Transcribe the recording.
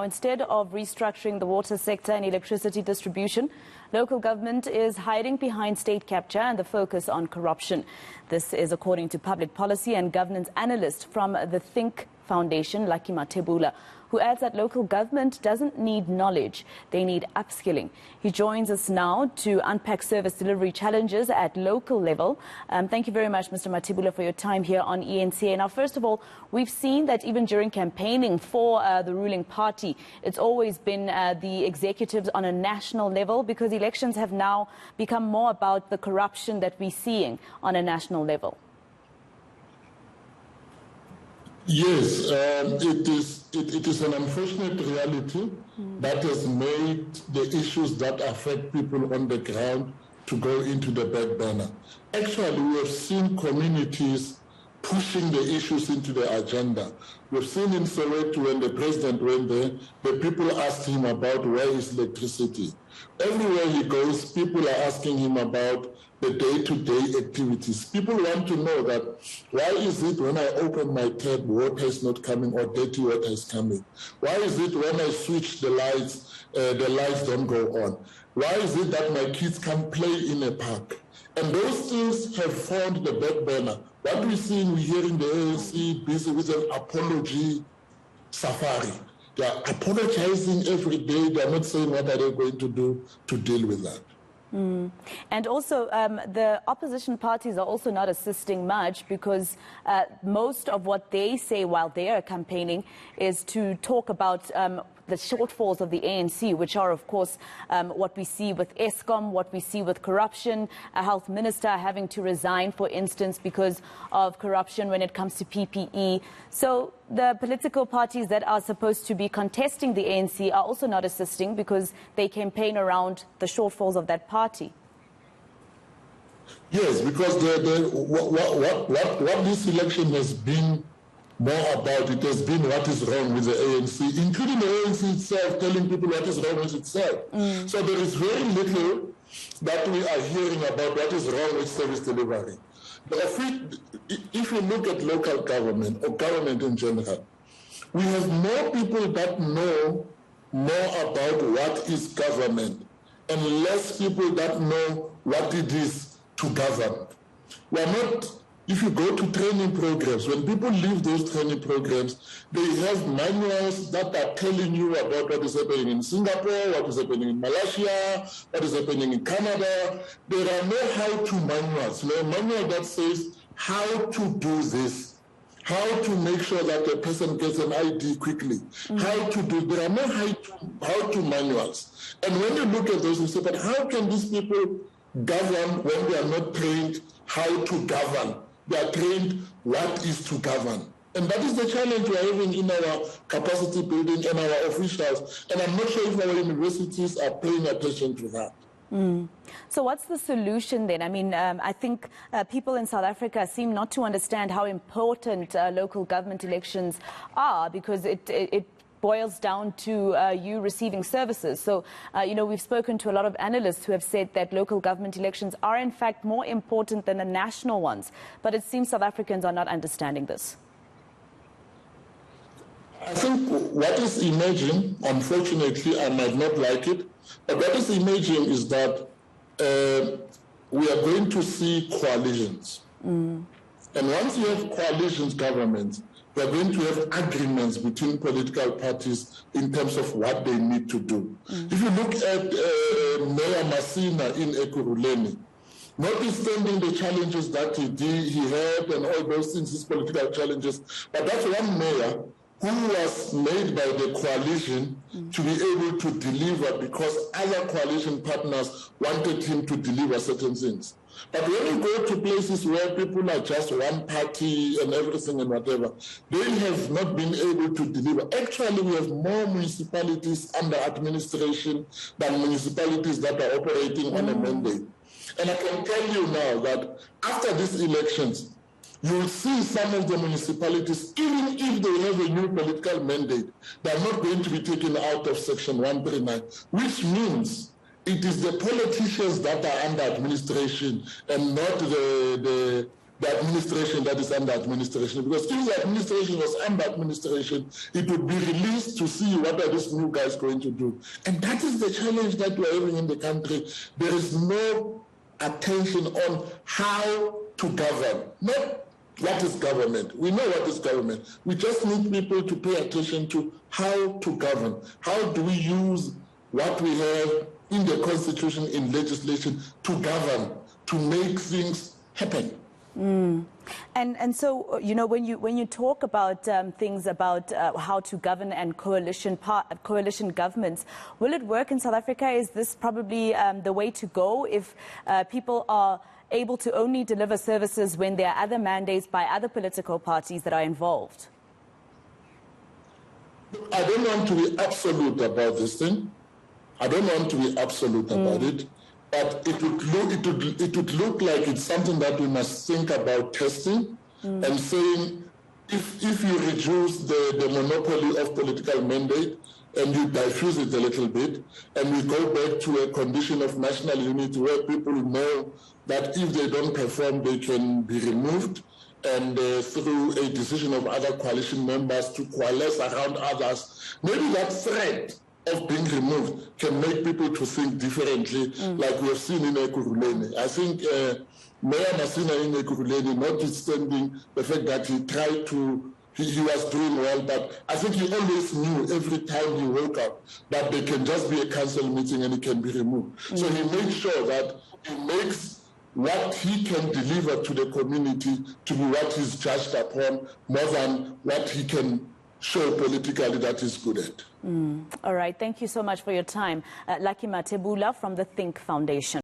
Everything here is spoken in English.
Instead of restructuring the water sector and electricity distribution, local government is hiding behind state capture and the focus on corruption. This is according to public policy and governance analyst from the Thinc Foundation, Mathebula, who adds that local government doesn't need knowledge, they need upskilling. He joins us now to unpack service delivery challenges at local level. Thank you very much, Mr. Mathebula, for your time here on eNCA. Now, first of all, we've seen that even during campaigning for the ruling party, it's always been the executives on a national level, because elections have now become more about the corruption that we're seeing on a national level. Yes, it is an unfortunate reality that has made the issues that affect people on the ground to go into the back burner. Actually, we have seen communities pushing the issues into the agenda. We've seen in Soweto, when the president went there, the people asked him about where is electricity. Everywhere he goes, people are asking him about the day-to-day activities. People want to know that, why is it when I open my tap, water is not coming or dirty water is coming? Why is it when I switch the lights don't go on? Why is it that my kids can't play in a park? And those things have formed the back burner. What we're seeing, we're hearing the ANC busy with an apology safari. They are apologizing every day. They're not saying what are they going to do to deal with that. And also, the opposition parties are also not assisting much, because most of what they say while they are campaigning is to talk about the shortfalls of the ANC, which are, of course, what we see with Eskom, what we see with corruption, a health minister having to resign, for instance, because of corruption when it comes to PPE. So the political parties that are supposed to be contesting the ANC are also not assisting, because they campaign around the shortfalls of that party. Yes, because what this election has been more about, it has been what is wrong with the ANC, including the ANC itself telling people what is wrong with itself. So there is very little that we are hearing about what is wrong with service delivery. But if you look at local government or government in general, we have more people that know more about what is government and less people that know what it is to govern. We are not. If you go to training programs, when people leave those training programs, they have manuals that are telling you about what is happening in Singapore, what is happening in Malaysia, what is happening in Canada. There are no how-to manuals. No manual that says how to do this, how to make sure that a person gets an ID quickly, how to do. There are no how-to manuals. And when you look at those, you say, but how can these people govern when they are not trained how to govern? They are trained what is to govern. And that is the challenge we are having in our capacity building and our officials. And I'm not sure if our universities are paying attention to that. So what's the solution then? I mean, I think people in South Africa seem not to understand how important local government elections are, because it boils down to you receiving services. So, we've spoken to a lot of analysts who have said that local government elections are in fact more important than the national ones. But it seems South Africans are not understanding this. I think what is emerging, unfortunately, I might not like it, but what is emerging is that we are going to see coalitions. And once you have coalitions governments, we are going to have agreements between political parties in terms of what they need to do. If you look at Mayor Masina in Ekurhuleni, notwithstanding the challenges that he had and all those things, his political challenges, but that's one mayor who was made by the coalition to be able to deliver, because other coalition partners wanted him to deliver certain things. But when you go to places where people are just one party and everything and whatever, they have not been able to deliver. Actually, we have more municipalities under administration than municipalities that are operating on a mandate. And I can tell you now that after these elections, you will see some of the municipalities, even if they have a new political mandate, they are not going to be taken out of Section 139, which means it is the politicians that are under administration and not the the administration that is under administration. Because if the administration was under administration, it would be released to see what are these new guys going to do. And that is the challenge that we're having in the country. There is no attention on how to govern, not what is government. We know what is government. We just need people to pay attention to how to govern. How do we use what we have in the Constitution, in legislation, to govern, to make things happen. And so, you know, when you talk about things about how to govern and coalition governments, will it work in South Africa? Is this probably the way to go if people are able to only deliver services when there are other mandates by other political parties that are involved? I don't want to be absolute about this thing. I don't want to be absolute about it. But it would look like it's something that we must think about testing and saying, if you reduce the monopoly of political mandate and you diffuse it a little bit, and we go back to a condition of national unity where people know that if they don't perform, they can be removed, and through a decision of other coalition members to coalesce around others, maybe that threat of being removed can make people to think differently, like we have seen in Ekurhuleni. I think Mayor Masina in Ekurhuleni, notwithstanding the fact that he tried to, he was doing well, but I think he always knew every time he woke up that there can just be a council meeting and he can be removed. So he made sure that he makes what he can deliver to the community to be what he's judged upon more than what he can show politically that he's good at. All right. Thank you so much for your time. Lucky Mathebula from the Thinc Foundation.